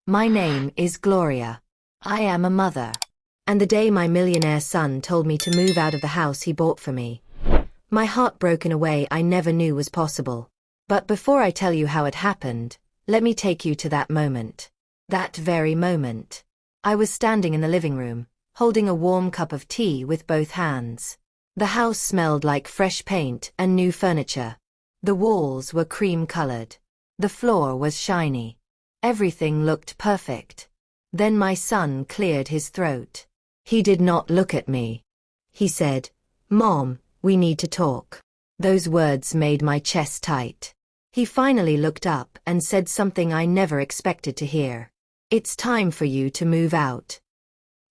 My name is Gloria. I am a mother. And the day my millionaire son told me to move out of the house he bought for me, my heart broke in a way I never knew was possible. But before I tell you how it happened, let me take you to that moment. That very moment. I was standing in the living room, holding a warm cup of tea with both hands. The house smelled like fresh paint and new furniture. The walls were cream-colored. The floor was shiny. Everything looked perfect. Then my son cleared his throat. He did not look at me. He said, "Mom, we need to talk." Those words made my chest tight. He finally looked up and said something I never expected to hear. "It's time for you to move out."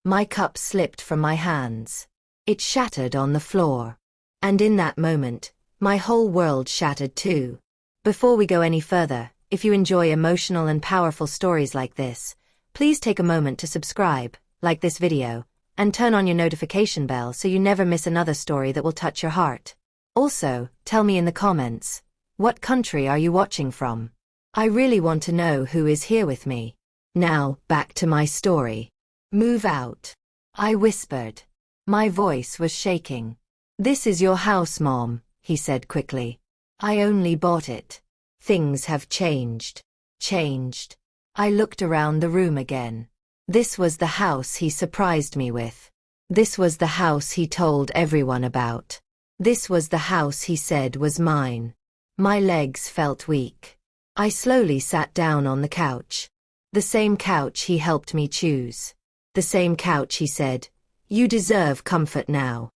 My cup slipped from my hands. It shattered on the floor. And in that moment, my whole world shattered too. Before we go any further, if you enjoy emotional and powerful stories like this, please take a moment to subscribe, like this video, and turn on your notification bell so you never miss another story that will touch your heart. Also, tell me in the comments, what country are you watching from? I really want to know who is here with me. Now, back to my story. Move out. I whispered. My voice was shaking. "This is your house, Mom," he said quickly. "I only bought it. Things have changed." Changed. I looked around the room again. This was the house he surprised me with. This was the house he told everyone about. This was the house he said was mine. My legs felt weak. I slowly sat down on the couch. The same couch he helped me choose. The same couch he said, "You deserve comfort now."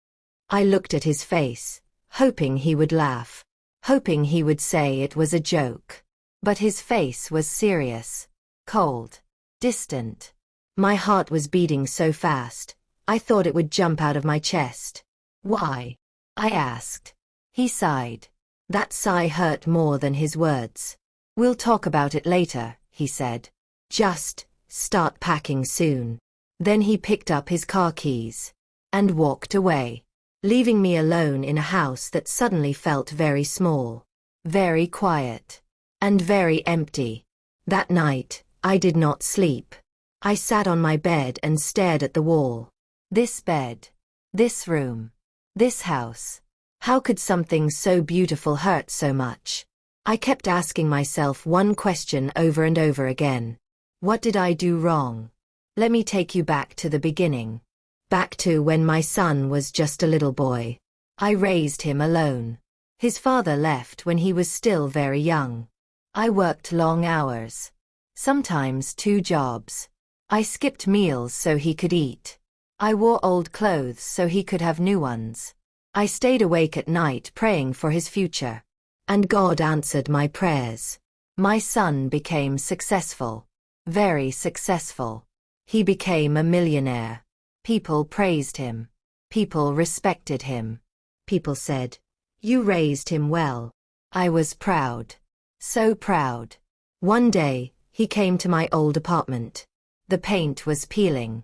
I looked at his face, hoping he would laugh, hoping he would say it was a joke. But his face was serious, cold, distant. My heart was beating so fast, I thought it would jump out of my chest. "Why?" I asked. He sighed. That sigh hurt more than his words. "We'll talk about it later," he said. "Just start packing soon." Then he picked up his car keys and walked away, leaving me alone in a house that suddenly felt very small, very quiet, and very empty. That night, I did not sleep. I sat on my bed and stared at the wall. This bed, this room, this house. How could something so beautiful hurt so much? I kept asking myself one question over and over again. What did I do wrong? Let me take you back to the beginning. Back to when my son was just a little boy. I raised him alone. His father left when he was still very young. I worked long hours. Sometimes 2 jobs. I skipped meals so he could eat. I wore old clothes so he could have new ones. I stayed awake at night praying for his future. And God answered my prayers. My son became successful. Very successful. He became a millionaire. People praised him. People respected him. People said, "You raised him well." I was proud. So proud. One day, he came to my old apartment. The paint was peeling.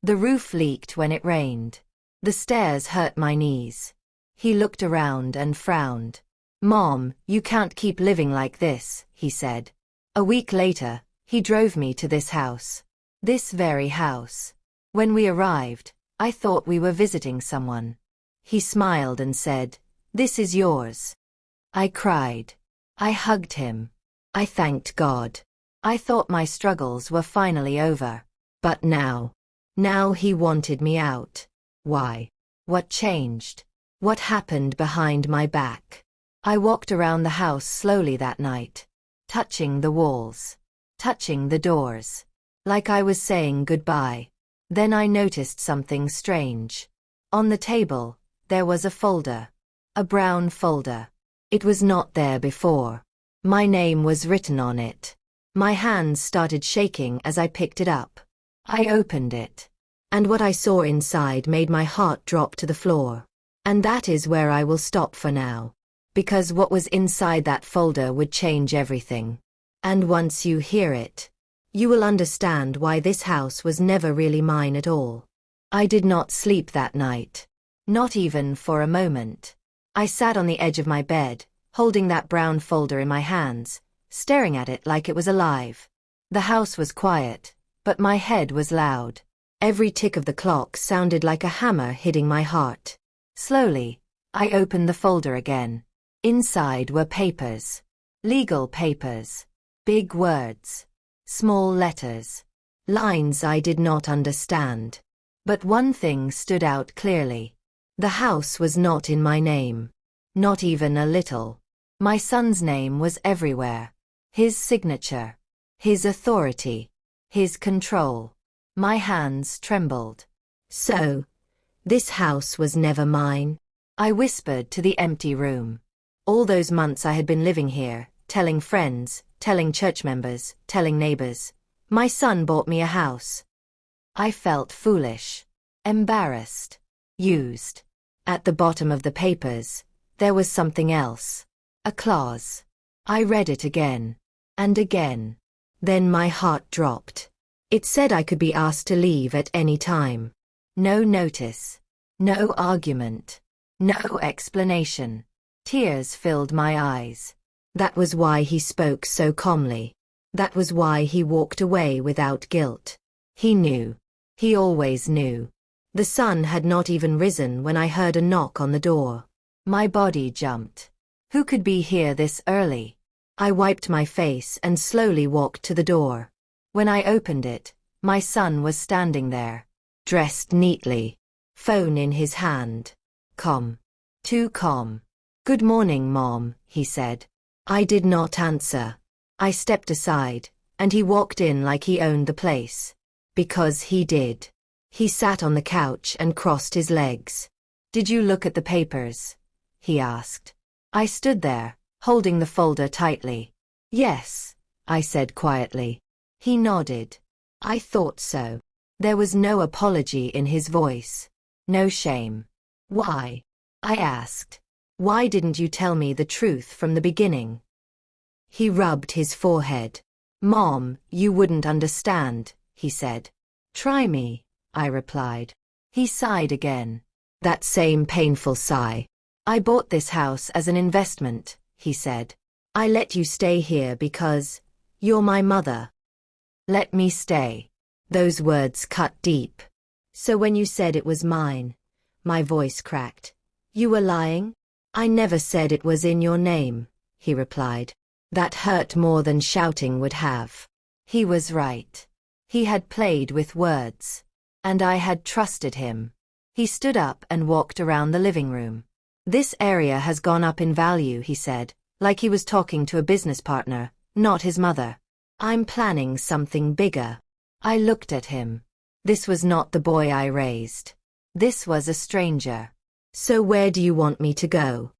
The roof leaked when it rained. The stairs hurt my knees. He looked around and frowned. "Mom, you can't keep living like this," he said. A week later, he drove me to this house. This very house. When we arrived, I thought we were visiting someone. He smiled and said, "This is yours." I cried. I hugged him. I thanked God. I thought my struggles were finally over. But now he wanted me out. Why? What changed? What happened behind my back? I walked around the house slowly that night, touching the walls, touching the doors, like I was saying goodbye. Then I noticed something strange. On the table, there was a folder. A brown folder. It was not there before. My name was written on it. My hands started shaking as I picked it up. I opened it. And what I saw inside made my heart drop to the floor. And that is where I will stop for now. Because what was inside that folder would change everything. And once you hear it, you will understand why this house was never really mine at all. I did not sleep that night. Not even for a moment. I sat on the edge of my bed, holding that brown folder in my hands, staring at it like it was alive. The house was quiet, but my head was loud. Every tick of the clock sounded like a hammer hitting my heart. Slowly, I opened the folder again. Inside were papers. Legal papers. Big words. Small letters. Lines I did not understand. But one thing stood out clearly. The house was not in my name. Not even a little. My son's name was everywhere. His signature. His authority. His control. My hands trembled. So, this house was never mine? I whispered to the empty room. All those months I had been living here, telling friends, telling church members, telling neighbors. My son bought me a house. I felt foolish. Embarrassed. Used. At the bottom of the papers, there was something else. A clause. I read it again. And again. Then my heart dropped. It said I could be asked to leave at any time. No notice. No argument. No explanation. Tears filled my eyes. That was why he spoke so calmly. That was why he walked away without guilt. He knew. He always knew. The sun had not even risen when I heard a knock on the door. My body jumped. Who could be here this early? I wiped my face and slowly walked to the door. When I opened it, my son was standing there, dressed neatly, phone in his hand. Calm. Too calm. "Good morning, Mom," he said. I did not answer. I stepped aside, and he walked in like he owned the place. Because he did. He sat on the couch and crossed his legs. "Did you look at the papers?" he asked. I stood there, holding the folder tightly. "Yes," I said quietly. He nodded. I thought so. There was no apology in his voice. No shame. "Why?" I asked. "Why didn't you tell me the truth from the beginning?" He rubbed his forehead. "Mom, you wouldn't understand," he said. "Try me," I replied. He sighed again. That same painful sigh. "I bought this house as an investment," he said. "I let you stay here because you're my mother. Let me stay." Those words cut deep. "So when you said it was mine," my voice cracked, "you were lying?" "I never said it was in your name," he replied. That hurt more than shouting would have. He was right. He had played with words. And I had trusted him. He stood up and walked around the living room. "This area has gone up in value," he said, like he was talking to a business partner, not his mother. "I'm planning something bigger." I looked at him. This was not the boy I raised. This was a stranger. "So where do you want me to go?"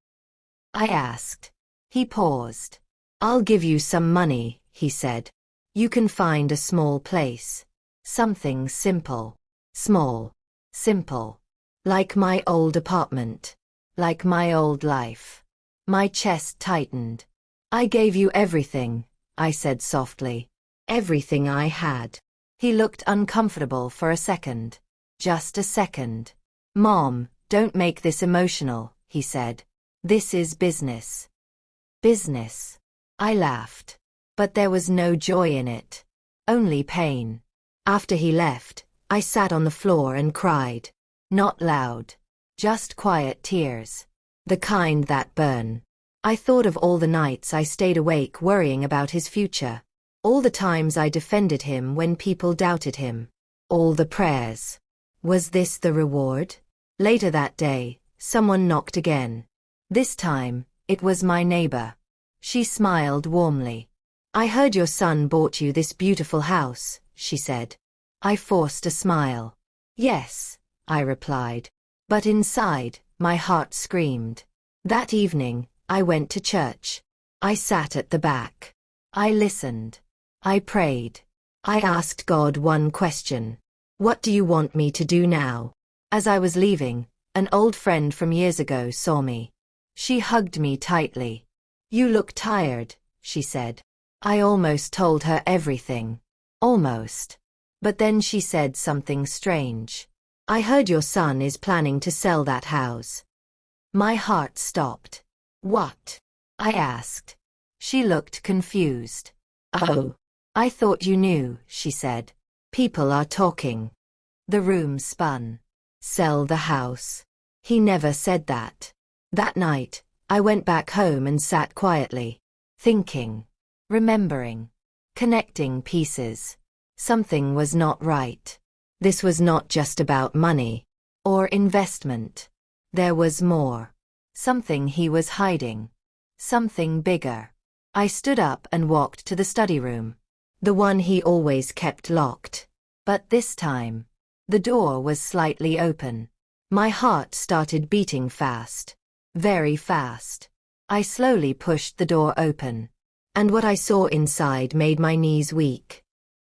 I asked. He paused. "I'll give you some money," he said. "You can find a small place. Something simple. Small. Simple. Like my old apartment. Like my old life." My chest tightened. "I gave you everything," I said softly. "Everything I had." He looked uncomfortable for a second. Just a second. "Mom, don't make this emotional," he said. "This is business." Business. I laughed. But there was no joy in it. Only pain. After he left, I sat on the floor and cried. Not loud. Just quiet tears. The kind that burn. I thought of all the nights I stayed awake worrying about his future. All the times I defended him when people doubted him. All the prayers. Was this the reward? Later that day, someone knocked again. This time, it was my neighbor. She smiled warmly. "I heard your son bought you this beautiful house," she said. I forced a smile. "Yes," I replied. But inside, my heart screamed. That evening, I went to church. I sat at the back. I listened. I prayed. I asked God one question. "What do you want me to do now?" As I was leaving, an old friend from years ago saw me. She hugged me tightly. "You look tired," she said. I almost told her everything. Almost. But then she said something strange. "I heard your son is planning to sell that house." My heart stopped. "What?" I asked. She looked confused. "Oh. I thought you knew, she said. People are talking. The room spun. Sell the house. He never said that. That night, I went back home and sat quietly, thinking, remembering, connecting pieces. Something was not right. This was not just about money or investment. There was more. Something he was hiding. Something bigger. I stood up and walked to the study room. The one he always kept locked. But this time, the door was slightly open. My heart started beating fast. Very fast. I slowly pushed the door open. And what I saw inside made my knees weak.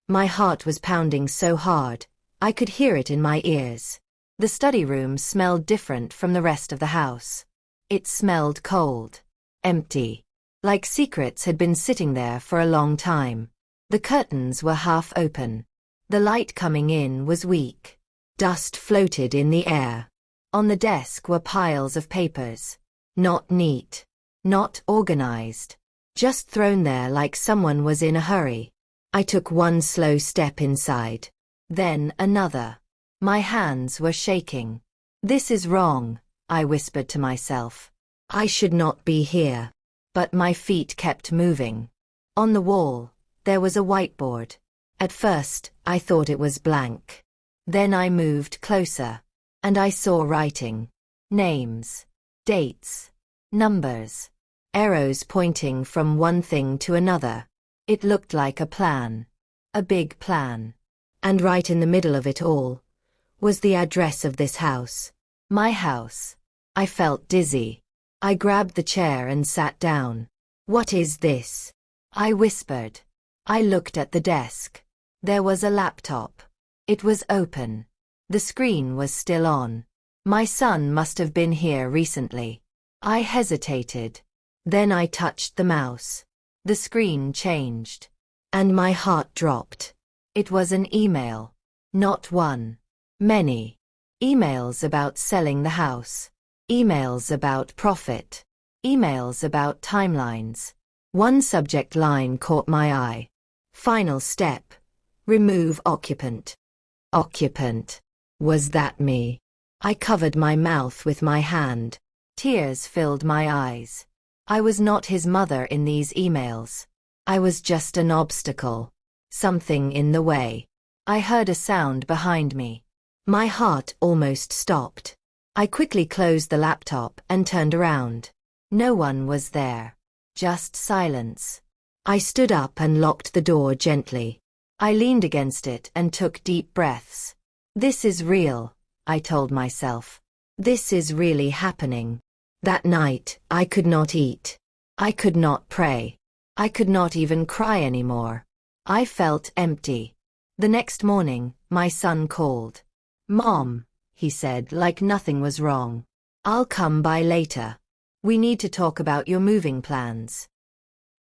My heart was pounding so hard, I could hear it in my ears. The study room smelled different from the rest of the house. It smelled cold. Empty. Like secrets had been sitting there for a long time. The curtains were half open. The light coming in was weak. Dust floated in the air. On the desk were piles of papers. Not neat. Not organized. Just thrown there like someone was in a hurry. I took one slow step inside. Then another. My hands were shaking. This is wrong, I whispered to myself. I should not be here. But my feet kept moving. On the wall, there was a whiteboard. At first, I thought it was blank. Then I moved closer. And I saw writing. Names. Dates. Numbers. Arrows pointing from one thing to another. It looked like a plan. A big plan. And right in the middle of it all was the address of this house. My house. I felt dizzy. I grabbed the chair and sat down. What is this? I whispered. I looked at the desk. There was a laptop. It was open. The screen was still on. My son must have been here recently. I hesitated. Then I touched the mouse. The screen changed. And my heart dropped. It was an email. Not one. Many. Emails about selling the house. Emails about profit. Emails about timelines. One subject line caught my eye. Final step. Remove occupant. Occupant. Was that me? I covered my mouth with my hand. Tears filled my eyes. I was not his mother in these emails. I was just an obstacle. Something in the way. I heard a sound behind me. My heart almost stopped. I quickly closed the laptop and turned around. No one was there. Just silence. I stood up and locked the door gently. I leaned against it and took deep breaths. This is real, I told myself. This is really happening. That night, I could not eat. I could not pray. I could not even cry anymore. I felt empty. The next morning, my son called. Mom, he said like nothing was wrong. I'll come by later. We need to talk about your moving plans.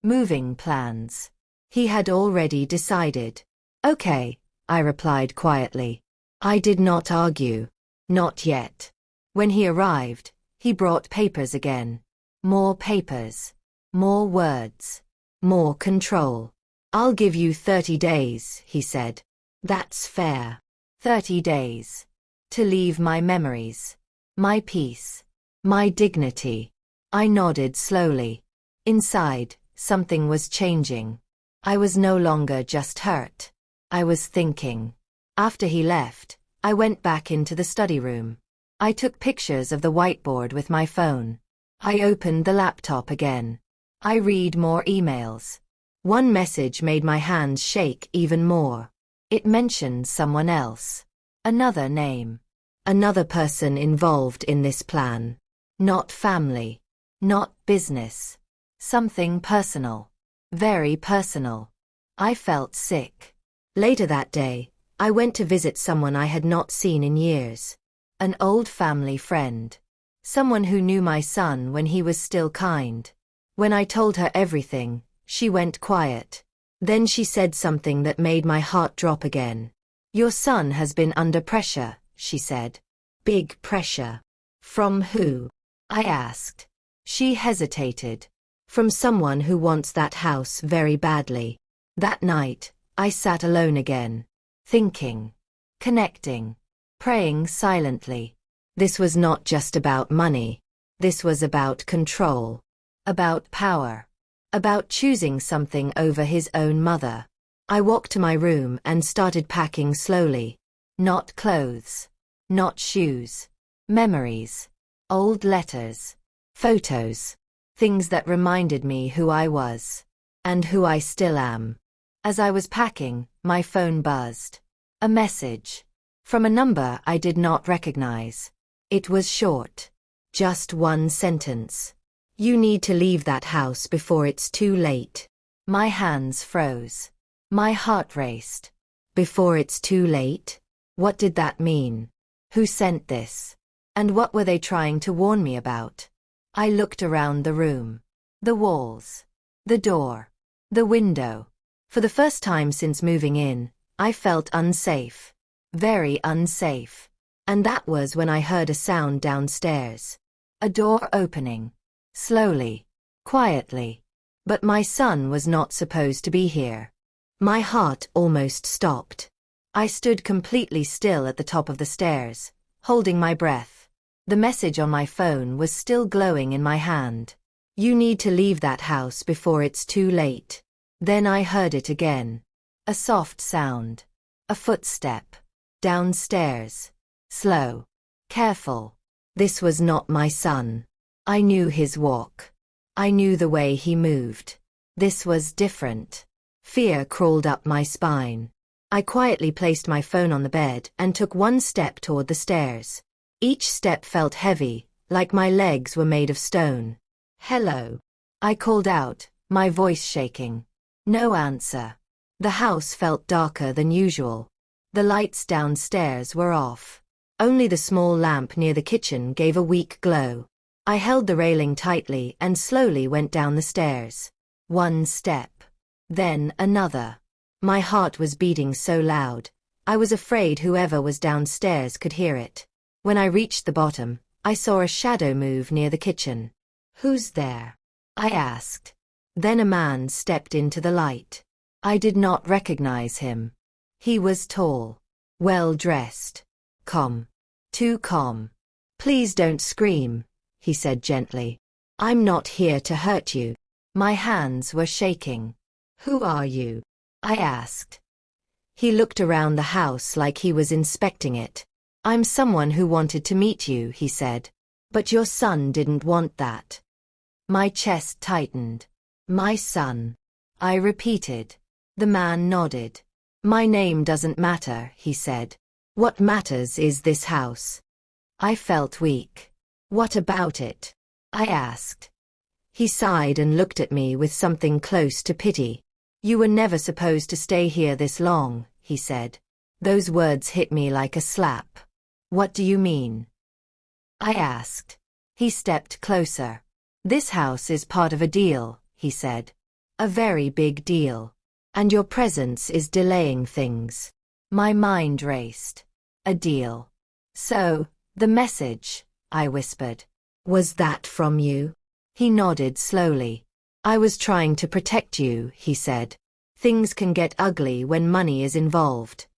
Moving plans. He had already decided. Okay, I replied quietly. I did not argue. Not yet. When he arrived, he brought papers again. More papers. More words. More control. I'll give you 30 days, he said. That's fair. 30 days. To leave my memories. My peace. My dignity. I nodded slowly. Inside, something was changing. I was no longer just hurt. I was thinking. After he left, I went back into the study room. I took pictures of the whiteboard with my phone. I opened the laptop again. I read more emails. One message made my hands shake even more. It mentioned someone else. Another name. Another person involved in this plan. Not family. Not business. Something personal. Very personal. I felt sick. Later that day, I went to visit someone I had not seen in years. An old family friend. Someone who knew my son when he was still kind. When I told her everything, she went quiet. Then she said something that made my heart drop again. Your son has been under pressure, she said. Big pressure. From who? I asked. She hesitated. From someone who wants that house very badly. That night, I sat alone again, thinking, connecting, praying silently. This was not just about money. This was about control, about power, about choosing something over his own mother. I walked to my room and started packing slowly. Not clothes, not shoes, memories, old letters, photos, things that reminded me who I was, and who I still am. As I was packing, my phone buzzed. A message. From a number I did not recognize. It was short. Just one sentence. You need to leave that house before it's too late. My hands froze. My heart raced. Before it's too late? What did that mean? Who sent this? And what were they trying to warn me about? I looked around the room. The walls. The door. The window. For the first time since moving in, I felt unsafe. Very unsafe. And that was when I heard a sound downstairs. A door opening. Slowly. Quietly. But my son was not supposed to be here. My heart almost stopped. I stood completely still at the top of the stairs, holding my breath. The message on my phone was still glowing in my hand. You need to leave that house before it's too late. Then I heard it again. A soft sound. A footstep. Downstairs. Slow. Careful. This was not my son. I knew his walk. I knew the way he moved. This was different. Fear crawled up my spine. I quietly placed my phone on the bed and took one step toward the stairs. Each step felt heavy, like my legs were made of stone. Hello. I called out, my voice shaking. No answer. The house felt darker than usual. The lights downstairs were off. Only the small lamp near the kitchen gave a weak glow. I held the railing tightly and slowly went down the stairs. One step. Then another. My heart was beating so loud, I was afraid whoever was downstairs could hear it. When I reached the bottom, I saw a shadow move near the kitchen. Who's there? I asked. Then a man stepped into the light. I did not recognize him. He was tall, well-dressed. Calm. Too calm. Please don't scream, he said gently. I'm not here to hurt you. My hands were shaking. Who are you? I asked. He looked around the house like he was inspecting it. I'm someone who wanted to meet you, he said. But your son didn't want that. My chest tightened. My son. I repeated. The man nodded. My name doesn't matter, he said. What matters is this house. I felt weak. What about it? I asked. He sighed and looked at me with something close to pity. You were never supposed to stay here this long, he said. Those words hit me like a slap. What do you mean? I asked. He stepped closer. This house is part of a deal, he said. A very big deal. And your presence is delaying things. My mind raced. A deal. So, the message, I whispered. Was that from you? He nodded slowly. I was trying to protect you, he said. Things can get ugly when money is involved.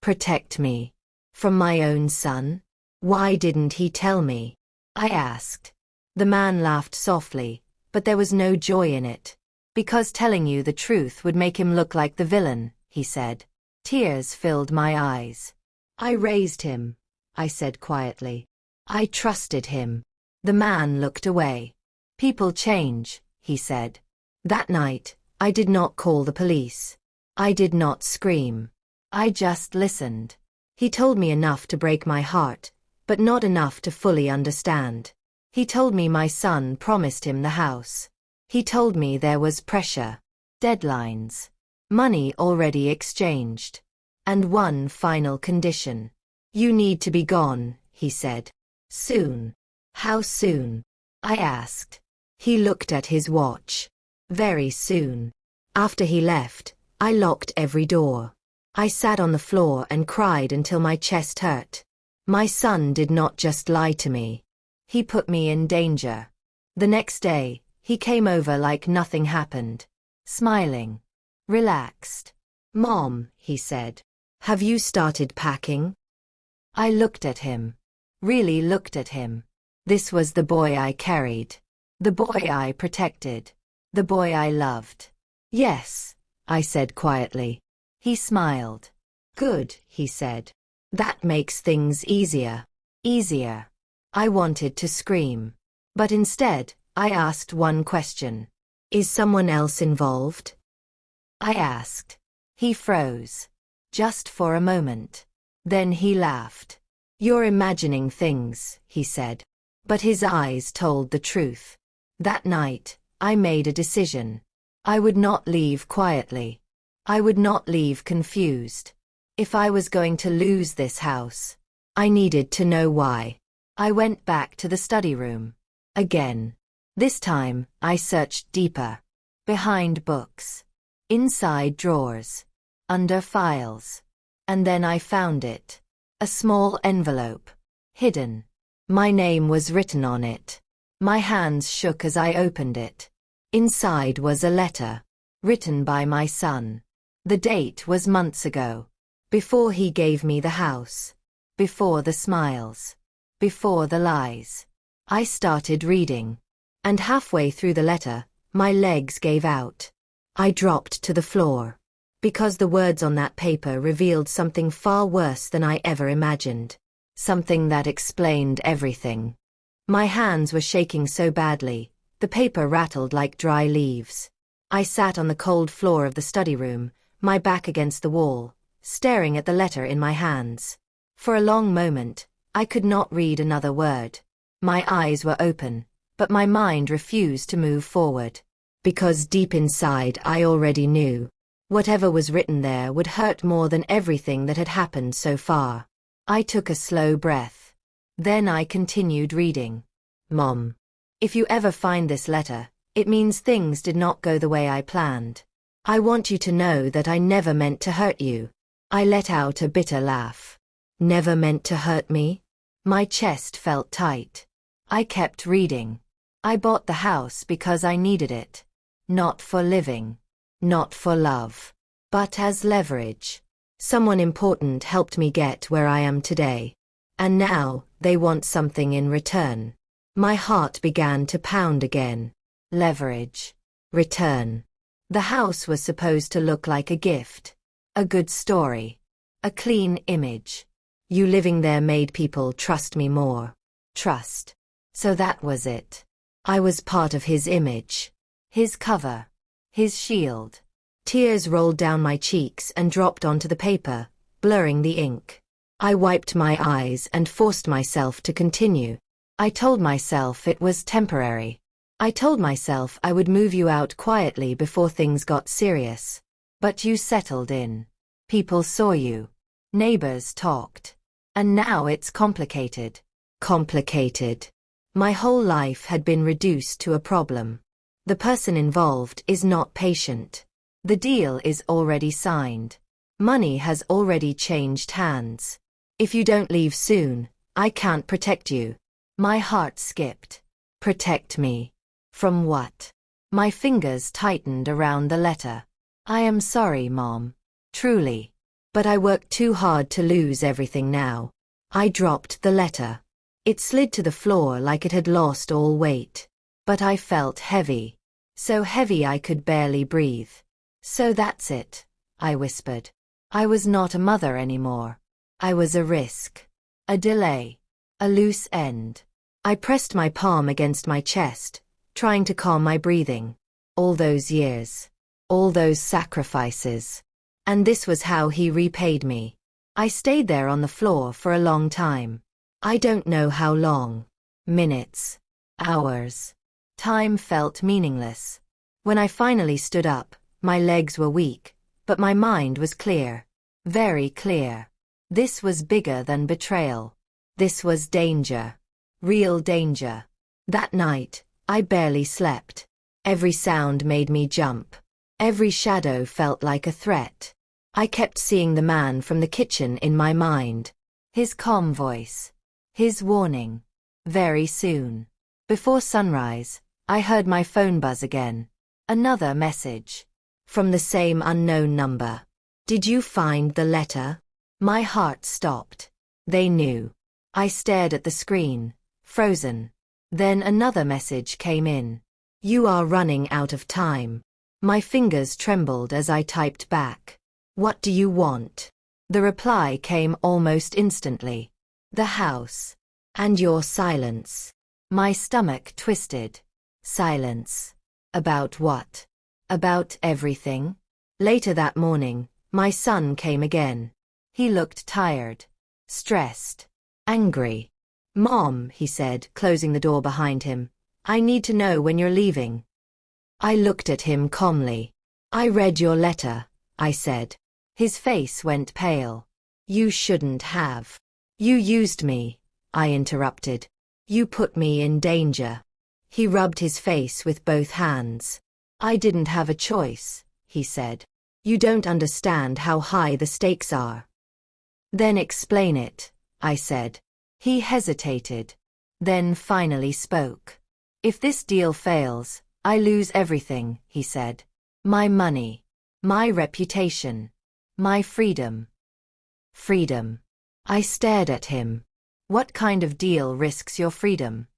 Protect me? From my own son? Why didn't he tell me? I asked. The man laughed softly, but there was no joy in it. Because telling you the truth would make him look like the villain, he said. Tears filled my eyes. I raised him, I said quietly. I trusted him. The man looked away. People change, he said. That night, I did not call the police. I did not scream. I just listened. He told me enough to break my heart, but not enough to fully understand. He told me my son promised him the house. He told me there was pressure, deadlines, money already exchanged, and one final condition. You need to be gone, he said. Soon. How soon? I asked. He looked at his watch. Very soon. After he left, I locked every door. I sat on the floor and cried until my chest hurt. My son did not just lie to me. He put me in danger. The next day, he came over like nothing happened. Smiling. Relaxed. "Mom," he said, "have you started packing?" I looked at him. Really looked at him. This was the boy I carried. The boy I protected. The boy I loved. "Yes," I said quietly. He smiled. "Good," he said. "That makes things easier." Easier. I wanted to scream. But instead, I asked one question. "Is someone else involved?" I asked. He froze. Just for a moment. Then he laughed. "You're imagining things," he said. But his eyes told the truth. That night, I made a decision. I would not leave quietly. I would not leave confused. If I was going to lose this house, I needed to know why. I went back to the study room. Again. This time, I searched deeper. Behind books. Inside drawers. Under files. And then I found it. A small envelope. Hidden. My name was written on it. My hands shook as I opened it. Inside was a letter. Written by my son. The date was months ago. Before he gave me the house. Before the smiles. Before the lies. I started reading. And halfway through the letter, my legs gave out. I dropped to the floor. Because the words on that paper revealed something far worse than I ever imagined. Something that explained everything. My hands were shaking so badly, the paper rattled like dry leaves. I sat on the cold floor of the study room, my back against the wall, staring at the letter in my hands. For a long moment, I could not read another word. My eyes were open, but my mind refused to move forward. Because deep inside I already knew. Whatever was written there would hurt more than everything that had happened so far. I took a slow breath. Then I continued reading. "Mom, if you ever find this letter, it means things did not go the way I planned. I want you to know that I never meant to hurt you." I let out a bitter laugh. Never meant to hurt me? My chest felt tight. I kept reading. I bought the house because I needed it. Not for living. Not for love. But as leverage. Someone important helped me get where I am today. And now, they want something in return. My heart began to pound again. Leverage. Return. The house was supposed to look like a gift. A good story. A clean image. You living there made people trust me more. Trust. So that was it. I was part of his image. His cover. His shield. Tears rolled down my cheeks and dropped onto the paper, blurring the ink. I wiped my eyes and forced myself to continue. I told myself it was temporary. I told myself I would move you out quietly before things got serious. But you settled in. People saw you. Neighbors talked. And now it's complicated. Complicated. My whole life had been reduced to a problem. The person involved is not patient. The deal is already signed. Money has already changed hands. If you don't leave soon, I can't protect you. My heart skipped. Protect me. From what? My fingers tightened around the letter. I am sorry, Mom. Truly. But I worked too hard to lose everything now. I dropped the letter. It slid to the floor like it had lost all weight. But I felt heavy. So heavy I could barely breathe. So that's it, I whispered. I was not a mother anymore. I was a risk. A delay. A loose end. I pressed my palm against my chest, trying to calm my breathing. All those years. All those sacrifices. And this was how he repaid me. I stayed there on the floor for a long time. I don't know how long. Minutes. Hours. Time felt meaningless. When I finally stood up, my legs were weak, but my mind was clear. Very clear. This was bigger than betrayal. This was danger. Real danger. That night, I barely slept. Every sound made me jump. Every shadow felt like a threat. I kept seeing the man from the kitchen in my mind. His calm voice. His warning. Very soon. Before sunrise, I heard my phone buzz again. Another message. From the same unknown number. Did you find the letter? My heart stopped. They knew. I stared at the screen, frozen. Then another message came in. You are running out of time. My fingers trembled as I typed back. What do you want? The reply came almost instantly. The house. And your silence. My stomach twisted. Silence. About what? About everything? Later that morning, my son came again. He looked tired, stressed, angry. Mom, he said, closing the door behind him, I need to know when you're leaving. I looked at him calmly. I read your letter, I said. His face went pale. You shouldn't have. You used me, I interrupted. You put me in danger. He rubbed his face with both hands. I didn't have a choice, he said. You don't understand how high the stakes are. Then explain it, I said. He hesitated, then finally spoke. If this deal fails, I lose everything, he said. My money, my reputation, my freedom. Freedom. I stared at him. What kind of deal risks your freedom?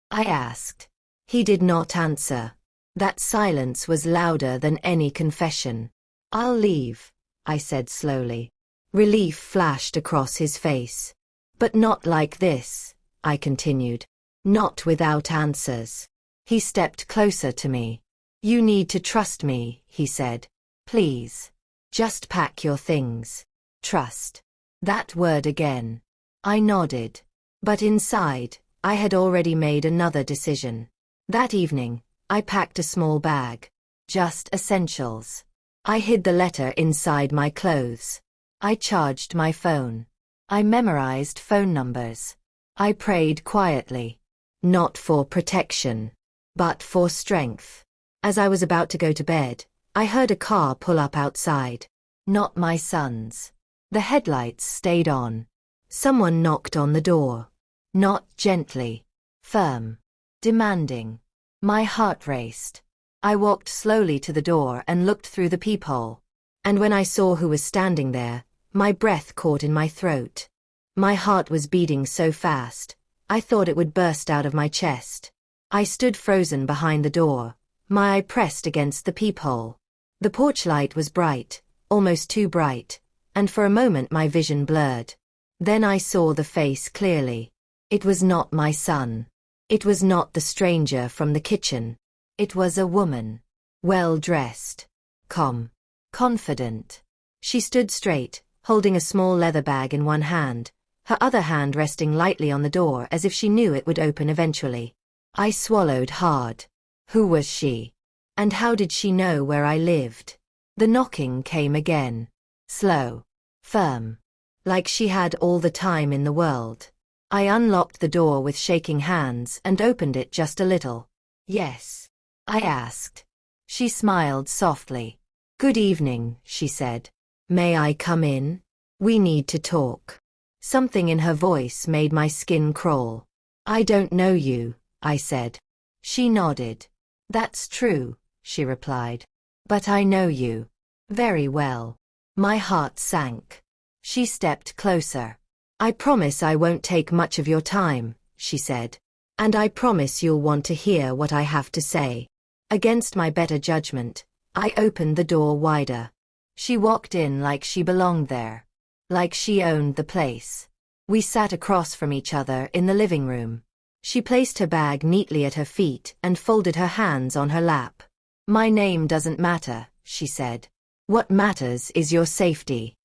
I asked. He did not answer. That silence was louder than any confession. I'll leave, I said slowly. Relief flashed across his face. But not like this, I continued. Not without answers. He stepped closer to me. You need to trust me, he said. Please. Just pack your things. Trust. That word again. I nodded. But inside, I had already made another decision. That evening, I packed a small bag. Just essentials. I hid the letter inside my clothes. I charged my phone. I memorized phone numbers. I prayed quietly. Not for protection, but for strength. As I was about to go to bed, I heard a car pull up outside. Not my son's. The headlights stayed on. Someone knocked on the door. Not gently. Firm. Demanding. My heart raced. I walked slowly to the door and looked through the peephole. And when I saw who was standing there, my breath caught in my throat. My heart was beating so fast, I thought it would burst out of my chest. I stood frozen behind the door, my eye pressed against the peephole. The porch light was bright, almost too bright, and for a moment my vision blurred. Then I saw the face clearly. It was not my son. It was not the stranger from the kitchen. It was a woman. Well-dressed. Calm. Confident. She stood straight, holding a small leather bag in one hand, her other hand resting lightly on the door as if she knew it would open eventually. I swallowed hard. Who was she? And how did she know where I lived? The knocking came again. Slow. Firm. Like she had all the time in the world. I unlocked the door with shaking hands and opened it just a little. Yes. I asked. She smiled softly. Good evening, she said. May I come in? We need to talk. Something in her voice made my skin crawl. I don't know you, I said. She nodded. That's true, she replied. But I know you. Very well. My heart sank. She stepped closer. I promise I won't take much of your time, she said. And I promise you'll want to hear what I have to say. Against my better judgment, I opened the door wider. She walked in like she belonged there. Like she owned the place. We sat across from each other in the living room. She placed her bag neatly at her feet and folded her hands on her lap. My name doesn't matter, she said. What matters is your safety.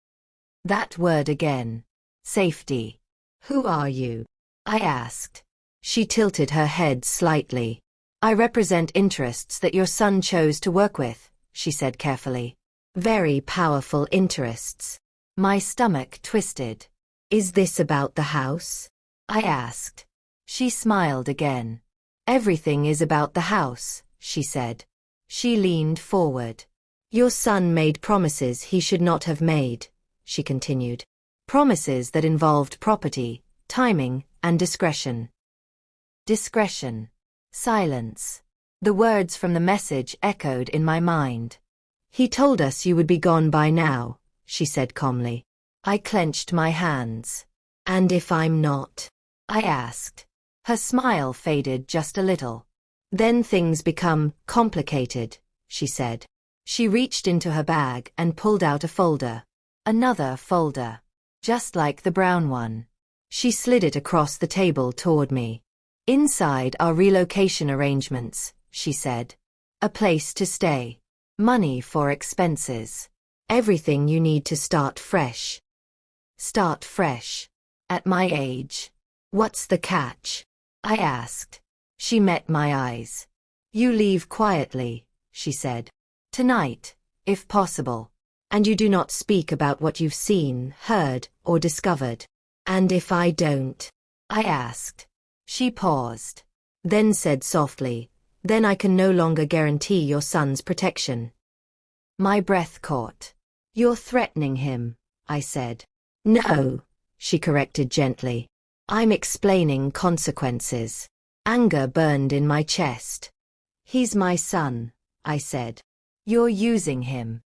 That word again. Safety. Who are you? I asked. She tilted her head slightly. I represent interests that your son chose to work with, she said carefully. Very powerful interests. My stomach twisted. Is this about the house? I asked. She smiled again. Everything is about the house, she said. She leaned forward. Your son made promises he should not have made, she continued. Promises that involved property, timing, and discretion. Discretion. Silence. The words from the message echoed in my mind. He told us you would be gone by now, she said calmly. I clenched my hands. And if I'm not? I asked. Her smile faded just a little. Then things become complicated, she said. She reached into her bag and pulled out a folder. Another folder. Just like the brown one. She slid it across the table toward me. Inside are relocation arrangements, she said. A place to stay. Money for expenses. Everything you need to start fresh. Start fresh. At my age. What's the catch? I asked. She met my eyes. You leave quietly, she said. Tonight, if possible. And you do not speak about what you've seen, heard, or discovered. And if I don't? I asked. She paused. Then said softly, then I can no longer guarantee your son's protection. My breath caught. You're threatening him, I said. No, she corrected gently. I'm explaining consequences. Anger burned in my chest. He's my son, I said. You're using him.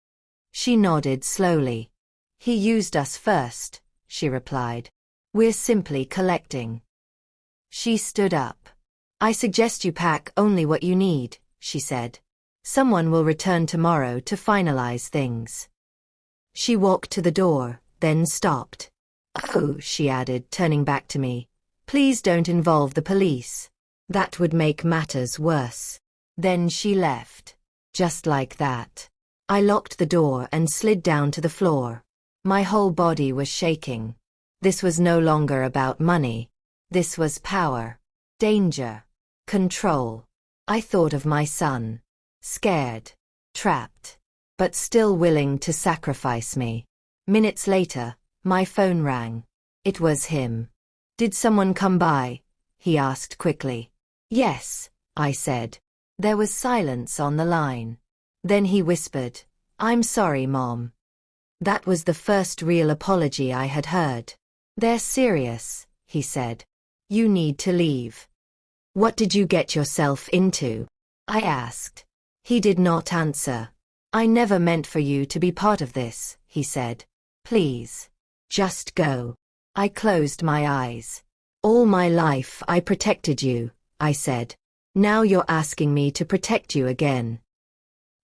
She nodded slowly. He used us first, she replied. We're simply collecting. She stood up. I suggest you pack only what you need, she said. Someone will return tomorrow to finalize things. She walked to the door, then stopped. Oh, she added, turning back to me. Please don't involve the police. That would make matters worse. Then she left. Just like that. I locked the door and slid down to the floor. My whole body was shaking. This was no longer about money. This was power. Danger. Control. I thought of my son. Scared. Trapped. But still willing to sacrifice me. Minutes later, my phone rang. It was him. Did someone come by? He asked quickly. Yes, I said. There was silence on the line. Then he whispered, I'm sorry, Mom. That was the first real apology I had heard. They're serious, he said. You need to leave. What did you get yourself into? I asked. He did not answer. I never meant for you to be part of this, he said. Please. Just go. I closed my eyes. All my life I protected you, I said. Now you're asking me to protect you again.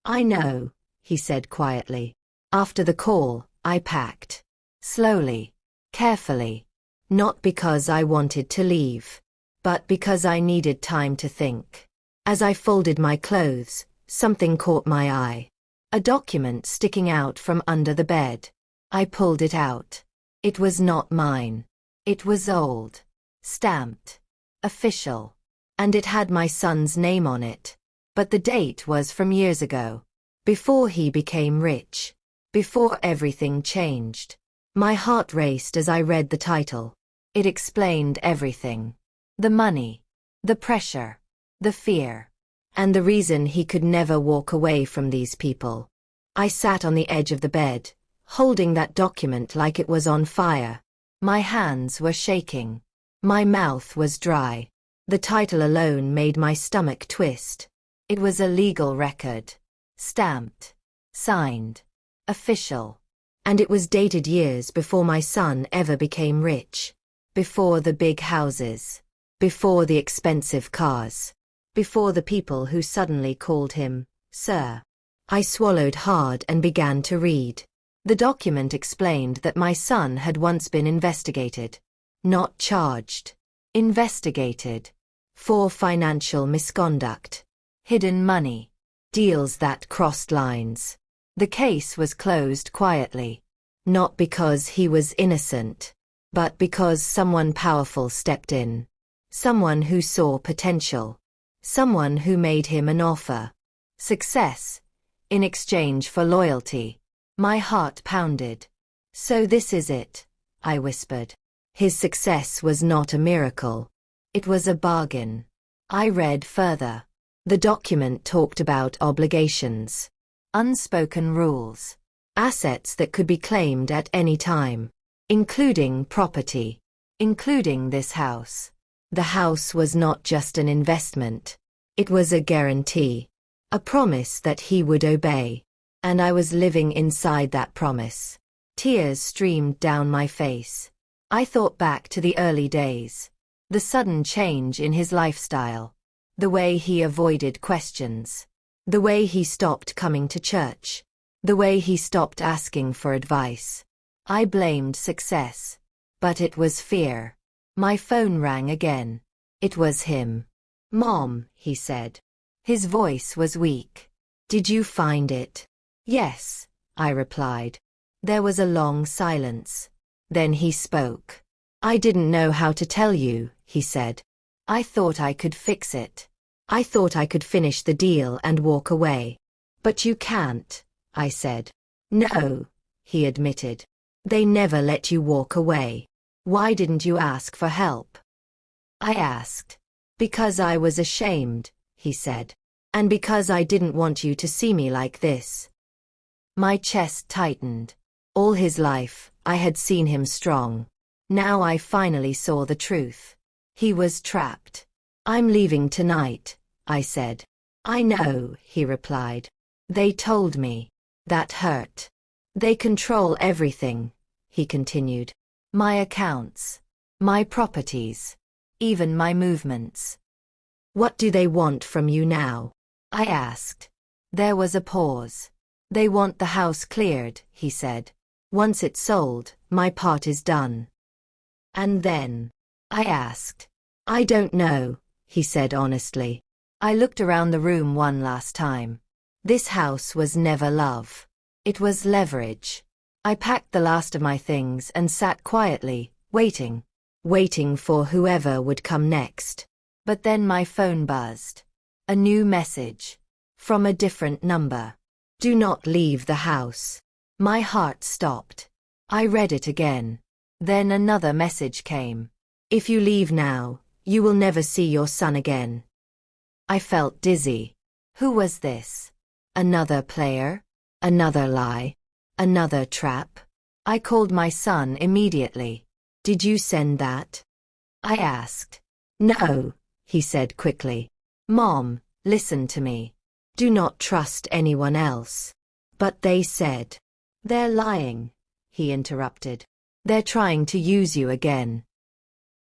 I know, he said quietly. After the call, I packed. Slowly. Carefully. Not because I wanted to leave. But because I needed time to think. As I folded my clothes, something caught my eye. A document sticking out from under the bed. I pulled it out. It was not mine. It was old. Stamped. Official. And it had my son's name on it. But the date was from years ago. Before he became rich. Before everything changed. My heart raced as I read the title. It explained everything. The money. The pressure. The fear. And the reason he could never walk away from these people. I sat on the edge of the bed, holding that document like it was on fire. My hands were shaking. My mouth was dry. The title alone made my stomach twist. It was a legal record. Stamped. Signed. Official. And it was dated years before my son ever became rich. Before the big houses. Before the expensive cars. Before the people who suddenly called him, Sir. I swallowed hard and began to read. The document explained that my son had once been investigated. Not charged. Investigated. For financial misconduct. Hidden money. Deals that crossed lines. The case was closed quietly. Not because he was innocent. But because someone powerful stepped in. Someone who saw potential. Someone who made him an offer. Success. In exchange for loyalty. My heart pounded. So this is it, I whispered. His success was not a miracle. It was a bargain. I read further. The document talked about obligations. Unspoken rules. Assets that could be claimed at any time. Including property. Including this house. The house was not just an investment. It was a guarantee. A promise that he would obey. And I was living inside that promise. Tears streamed down my face. I thought back to the early days. The sudden change in his lifestyle. The way he avoided questions. The way he stopped coming to church. The way he stopped asking for advice. I blamed success. But it was fear. My phone rang again. It was him. "Mom," he said. His voice was weak. "Did you find it?" "Yes," I replied. There was a long silence. Then he spoke. "I didn't know how to tell you," he said. "I thought I could fix it. I thought I could finish the deal and walk away." "But you can't," I said. "No," he admitted. "They never let you walk away. Why didn't you ask for help?" I asked. "Because I was ashamed," he said. "And because I didn't want you to see me like this." My chest tightened. All his life, I had seen him strong. Now I finally saw the truth. He was trapped. "I'm leaving tonight," I said. "I know," he replied. "They told me." That hurt. "They control everything," he continued. "My accounts. My properties. Even my movements." "What do they want from you now?" I asked. There was a pause. "They want the house cleared," he said. "Once it's sold, my part is done." "And then?" I asked. "I don't know," he said honestly. I looked around the room one last time. This house was never love. It was leverage. I packed the last of my things and sat quietly, waiting for whoever would come next. But then my phone buzzed. A new message. From a different number. "Do not leave the house." My heart stopped. I read it again. Then another message came. "If you leave now, you will never see your son again." I felt dizzy. Who was this? Another player? Another lie? Another trap? I called my son immediately. "Did you send that?" I asked. "No," he said quickly. "Mom, listen to me. Do not trust anyone else." "But they said." "They're lying," he interrupted. "They're trying to use you again."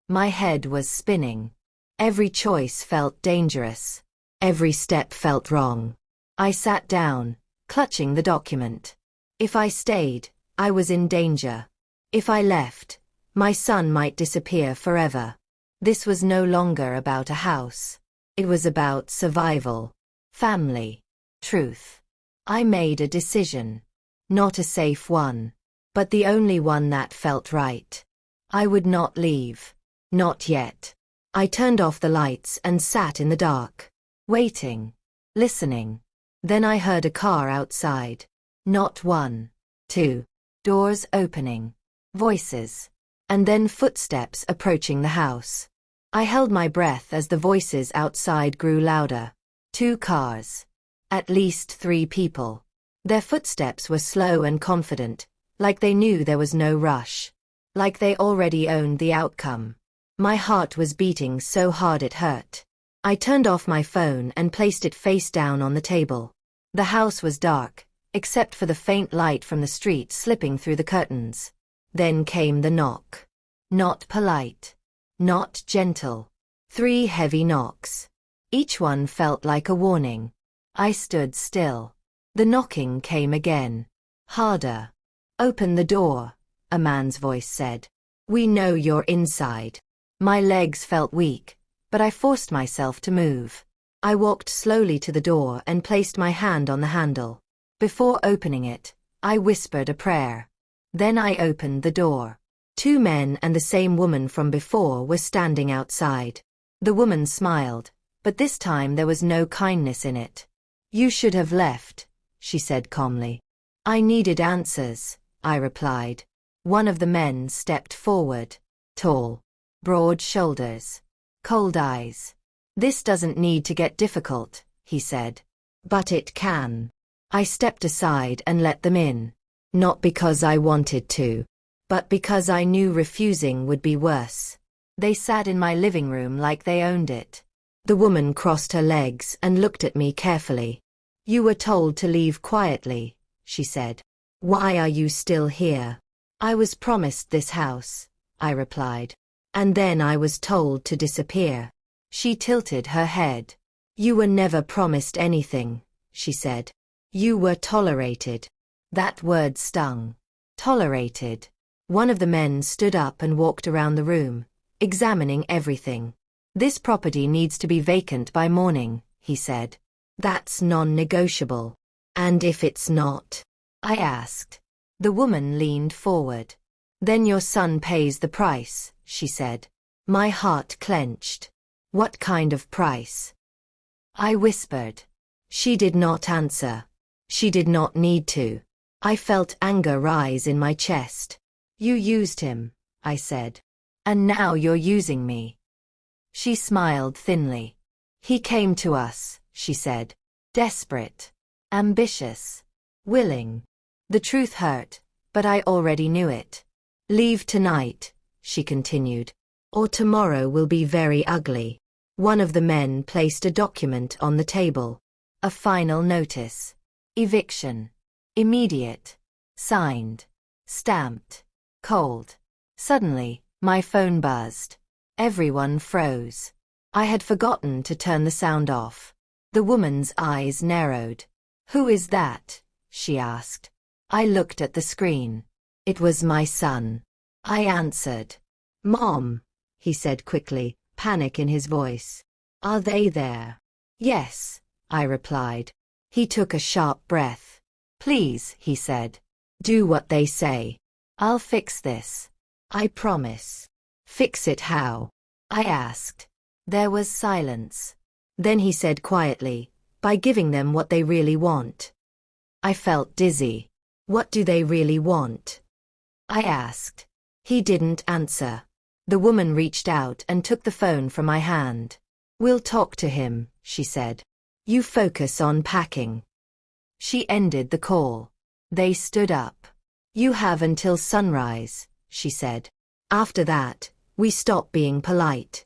My head was spinning. Every choice felt dangerous. Every step felt wrong. I sat down, clutching the document. If I stayed, I was in danger. If I left, my son might disappear forever. This was no longer about a house. It was about survival, family, truth. I made a decision. Not a safe one, but the only one that felt right. I would not leave. Not yet. I turned off the lights and sat in the dark, waiting, listening. Then I heard a car outside. Not one, two. Doors opening. Voices. And then footsteps approaching the house. I held my breath as the voices outside grew louder. 2 cars. At least 3 people. Their footsteps were slow and confident, like they knew there was no rush. Like they already owned the outcome. My heart was beating so hard it hurt. I turned off my phone and placed it face down on the table. The house was dark, except for the faint light from the street slipping through the curtains. Then came the knock. Not polite. Not gentle. 3 heavy knocks. Each one felt like a warning. I stood still. The knocking came again. Harder. "Open the door," a man's voice said. "We know you're inside." My legs felt weak, but I forced myself to move. I walked slowly to the door and placed my hand on the handle. Before opening it, I whispered a prayer. Then I opened the door. 2 men and the same woman from before were standing outside. The woman smiled, but this time there was no kindness in it. "You should have left," she said calmly. "I needed answers," I replied. One of the men stepped forward. Tall. Broad shoulders. Cold eyes. "This doesn't need to get difficult," he said. "But it can." I stepped aside and let them in. Not because I wanted to, but because I knew refusing would be worse. They sat in my living room like they owned it. The woman crossed her legs and looked at me carefully. "You were told to leave quietly," she said. "Why are you still here?" I was promised this house, I replied. And then I was told to disappear. She tilted her head. You were never promised anything, she said. You were tolerated. That word stung. Tolerated. One of the men stood up and walked around the room, examining everything. This property needs to be vacant by morning, he said. That's non-negotiable. And if it's not? I asked. The woman leaned forward. Then your son pays the price, she said. My heart clenched. What kind of price? I whispered. She did not answer. She did not need to. I felt anger rise in my chest. You used him, I said. And now you're using me. She smiled thinly. He came to us, she said. Desperate. Ambitious. Willing. The truth hurt, but I already knew it. Leave tonight, she continued. Or tomorrow will be very ugly. One of the men placed a document on the table. A final notice. Eviction. Immediate. Signed. Stamped. Cold. Suddenly, my phone buzzed. Everyone froze. I had forgotten to turn the sound off. The woman's eyes narrowed. Who is that? She asked. I looked at the screen. It was my son. I answered. Mom, he said quickly, panic in his voice. Are they there? Yes, I replied. He took a sharp breath. Please, he said. Do what they say. I'll fix this. I promise. Fix it how? I asked. There was silence. Then he said quietly, by giving them what they really want. I felt dizzy. What do they really want? I asked. He didn't answer. The woman reached out and took the phone from my hand. We'll talk to him, she said. You focus on packing. She ended the call. They stood up. You have until sunrise, she said. After that, we stop being polite.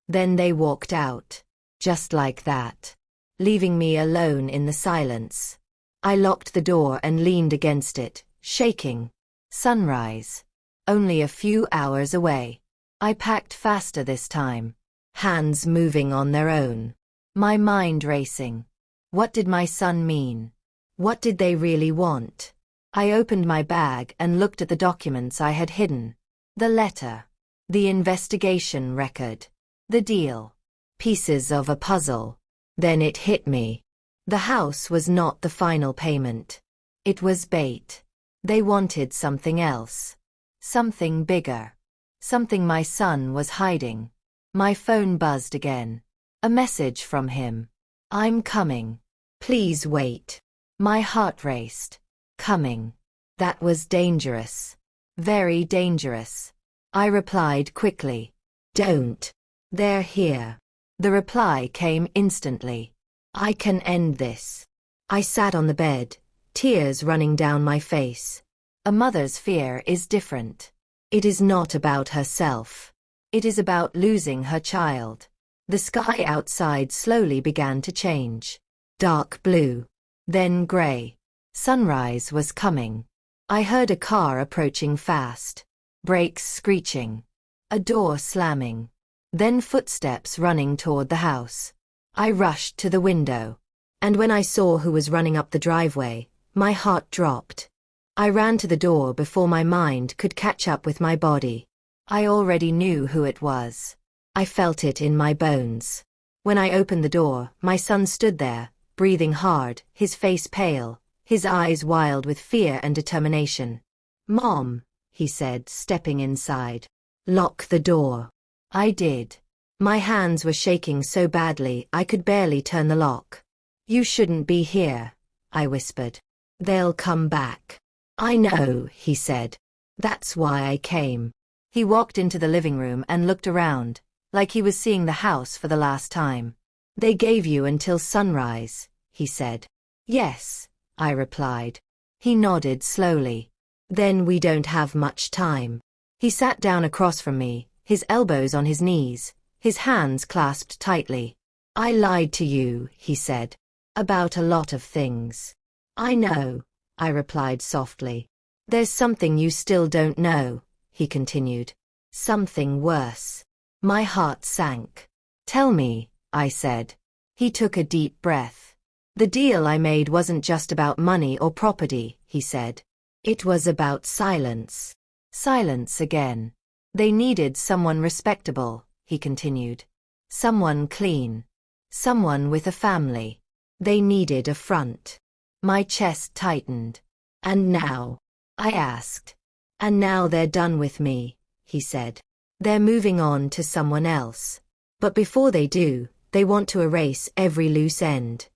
Then they walked out. Just like that. Leaving me alone in the silence. I locked the door and leaned against it, shaking. Sunrise. Only a few hours away. I packed faster this time. Hands moving on their own. My mind racing. What did my son mean? What did they really want? I opened my bag and looked at the documents I had hidden. The letter. The investigation record. The deal. Pieces of a puzzle. Then it hit me. The house was not the final payment. It was bait. They wanted something else. Something bigger. Something my son was hiding. My phone buzzed again. A message from him. I'm coming. Please wait. My heart raced. Coming. That was dangerous. Very dangerous. I replied quickly. Don't. They're here. The reply came instantly. I can end this. I sat on the bed, tears running down my face. A mother's fear is different. It is not about herself. It is about losing her child. The sky outside slowly began to change. Dark blue. Then gray. Sunrise was coming. I heard a car approaching fast. Brakes screeching. A door slamming. Then footsteps running toward the house. I rushed to the window. And when I saw who was running up the driveway, my heart dropped. I ran to the door before my mind could catch up with my body. I already knew who it was. I felt it in my bones. When I opened the door, my son stood there, breathing hard, his face pale, his eyes wild with fear and determination. Mom, he said, stepping inside. Lock the door. I did. My hands were shaking so badly I could barely turn the lock. You shouldn't be here, I whispered. They'll come back. I know, he said. That's why I came. He walked into the living room and looked around, like he was seeing the house for the last time. They gave you until sunrise, he said. Yes, I replied. He nodded slowly. Then we don't have much time. He sat down across from me, his elbows on his knees, his hands clasped tightly. I lied to you, he said. About a lot of things. I know, I replied softly. There's something you still don't know, he continued. Something worse. My heart sank. Tell me, I said. He took a deep breath. The deal I made wasn't just about money or property, he said. It was about silence. Silence again. They needed someone respectable, he continued. Someone clean. Someone with a family. They needed a front. My chest tightened. And now? I asked. And now they're done with me, he said. They're moving on to someone else. But before they do, they want to erase every loose end.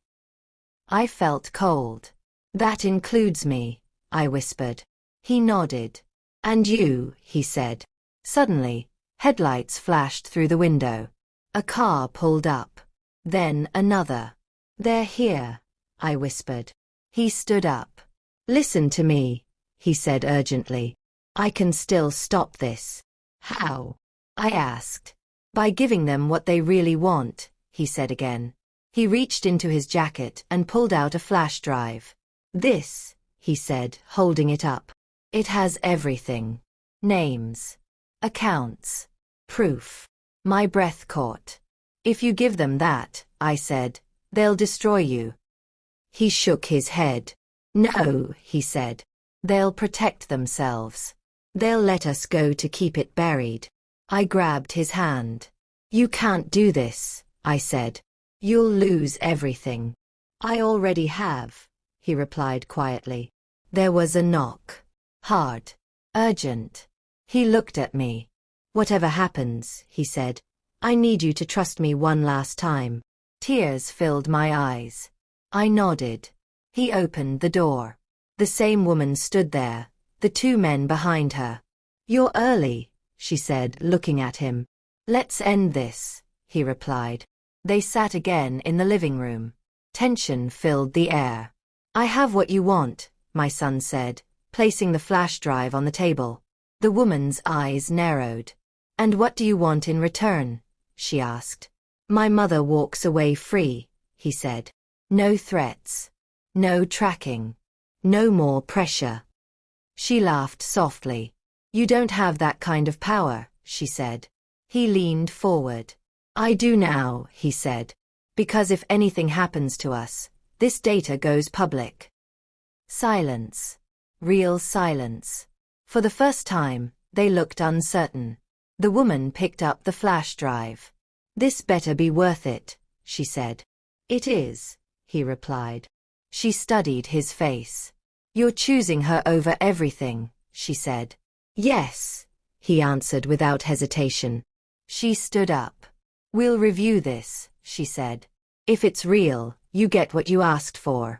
I felt cold. That includes me, I whispered. He nodded. And you, he said. Suddenly, headlights flashed through the window. A car pulled up. Then another. They're here, I whispered. He stood up. Listen to me, he said urgently. I can still stop this. How? I asked. By giving them what they really want, he said again. He reached into his jacket and pulled out a flash drive. This, he said, holding it up. It has everything. Names. Accounts. Proof. My breath caught. If you give them that, I said, they'll destroy you. He shook his head. No, he said. They'll protect themselves. They'll let us go to keep it buried. I grabbed his hand. You can't do this, I said. You'll lose everything. I already have, he replied quietly. There was a knock. Hard. Urgent. He looked at me. Whatever happens, he said, I need you to trust me one last time. Tears filled my eyes. I nodded. He opened the door. The same woman stood there, the two men behind her. You're early, she said, looking at him. Let's end this, he replied. They sat again in the living room. Tension filled the air. I have what you want, my son said, placing the flash drive on the table. The woman's eyes narrowed. And what do you want in return? She asked. My mother walks away free, he said. No threats. No tracking. No more pressure. She laughed softly. You don't have that kind of power, she said. He leaned forward. I do now, he said. Because if anything happens to us, this data goes public. Silence. Real silence. For the first time, they looked uncertain. The woman picked up the flash drive. This better be worth it, she said. It is, he replied. She studied his face. You're choosing her over everything, she said. Yes, he answered without hesitation. She stood up. We'll review this, she said. If it's real, you get what you asked for.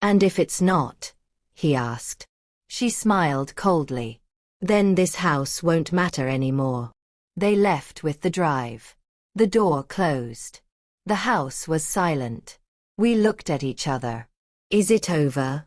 And if it's not? He asked. She smiled coldly. Then this house won't matter anymore. They left with the drive. The door closed. The house was silent. We looked at each other. Is it over?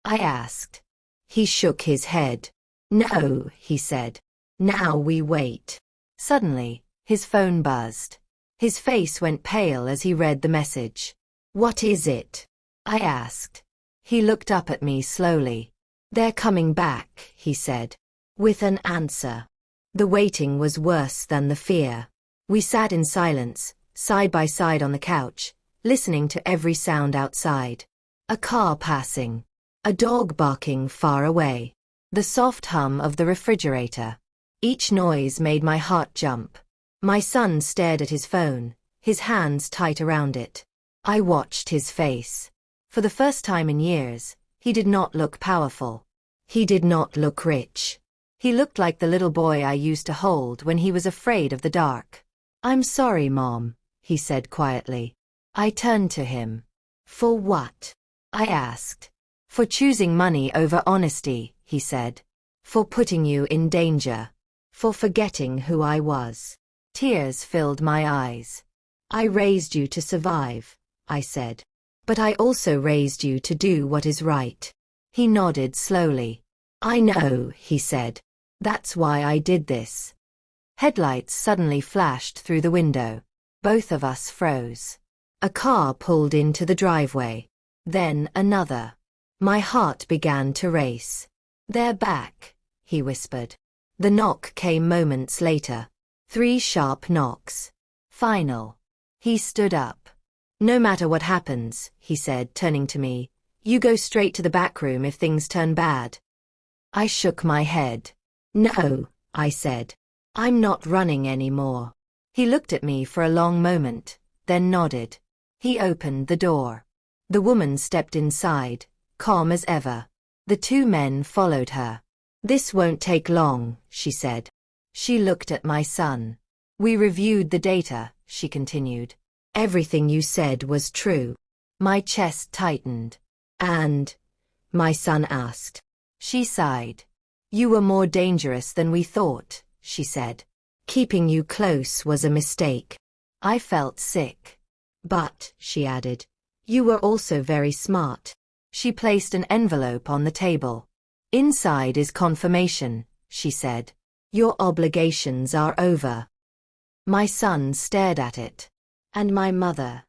I asked. He shook his head. No, he said. Now we wait. Suddenly, his phone buzzed. His face went pale as he read the message. What is it? I asked. He looked up at me slowly. They're coming back, he said. With an answer. The waiting was worse than the fear. We sat in silence, side by side on the couch, listening to every sound outside. A car passing. A dog barking far away. The soft hum of the refrigerator. Each noise made my heart jump. My son stared at his phone, his hands tight around it. I watched his face. For the first time in years, he did not look powerful. He did not look rich. He looked like the little boy I used to hold when he was afraid of the dark. I'm sorry, Mom, he said quietly. I turned to him. For what? I asked. For choosing money over honesty, he said. For putting you in danger. For forgetting who I was. Tears filled my eyes. I raised you to survive, I said. But I also raised you to do what is right. He nodded slowly. I know, he said. That's why I did this. Headlights suddenly flashed through the window. Both of us froze. A car pulled into the driveway. Then another. My heart began to race. "They're back," he whispered. The knock came moments later. 3 sharp knocks. Final. He stood up. "No matter what happens," he said, turning to me, "you go straight to the back room if things turn bad." I shook my head. "No," I said. "I'm not running anymore." He looked at me for a long moment, then nodded. He opened the door. The woman stepped inside, calm as ever. The 2 men followed her. "This won't take long," she said. She looked at my son. "We reviewed the data," she continued. "Everything you said was true." My chest tightened. "And?" my son asked. She sighed. "You were more dangerous than we thought," she said. "Keeping you close was a mistake." I felt sick. "But," she added, "you were also very smart." She placed an envelope on the table. "Inside is confirmation," she said. "Your obligations are over." My son stared at it. "And my mother?"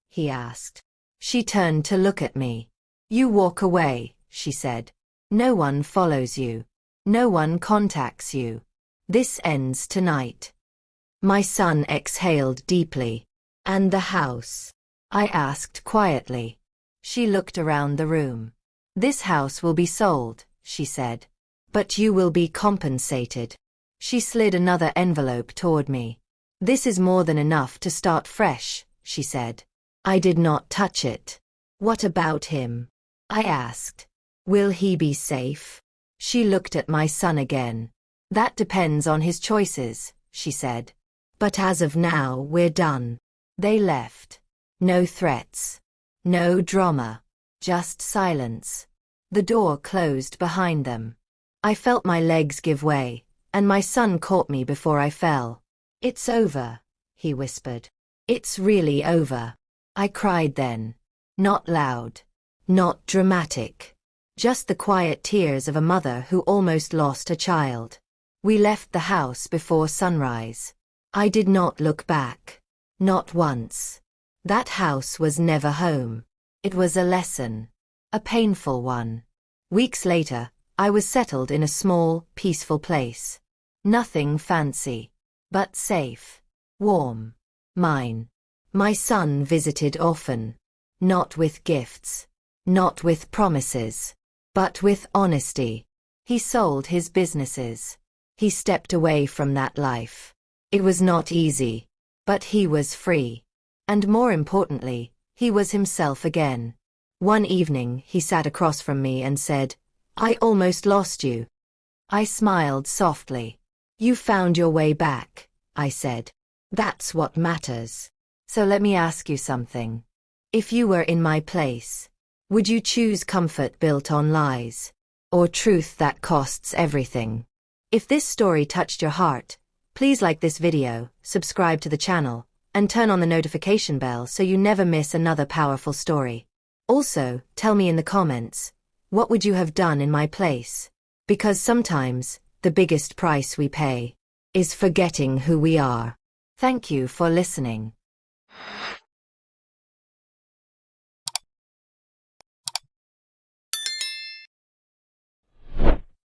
he asked. She turned to look at me. "You walk away," she said. "No one follows you. No one contacts you. This ends tonight." My son exhaled deeply. "And the house?" I asked quietly. She looked around the room. "This house will be sold," she said. "But you will be compensated." She slid another envelope toward me. "This is more than enough to start fresh," she said. I did not touch it. "What about him?" I asked. "Will he be safe?" She looked at my son again. "That depends on his choices," she said. "But as of now, we're done." They left. No threats. No drama. Just silence. The door closed behind them. I felt my legs give way, and my son caught me before I fell. "It's over," he whispered. "It's really over." I cried then. Not loud. Not dramatic. Just the quiet tears of a mother who almost lost a child. We left the house before sunrise. I did not look back. Not once. That house was never home. It was a lesson. A painful one. Weeks later, I was settled in a small, peaceful place. Nothing fancy. But safe. Warm. Mine. My son visited often. Not with gifts. Not with promises. But with honesty. He sold his businesses. He stepped away from that life. It was not easy. But he was free. And more importantly, he was himself again. One evening he sat across from me and said, "I almost lost you." I smiled softly. "You found your way back," I said. "That's what matters." So let me ask you something. If you were in my place, would you choose comfort built on lies? Or truth that costs everything? If this story touched your heart, please like this video, subscribe to the channel, and turn on the notification bell so you never miss another powerful story. Also, tell me in the comments, what would you have done in my place? Because sometimes, the biggest price we pay is forgetting who we are. Thank you for listening.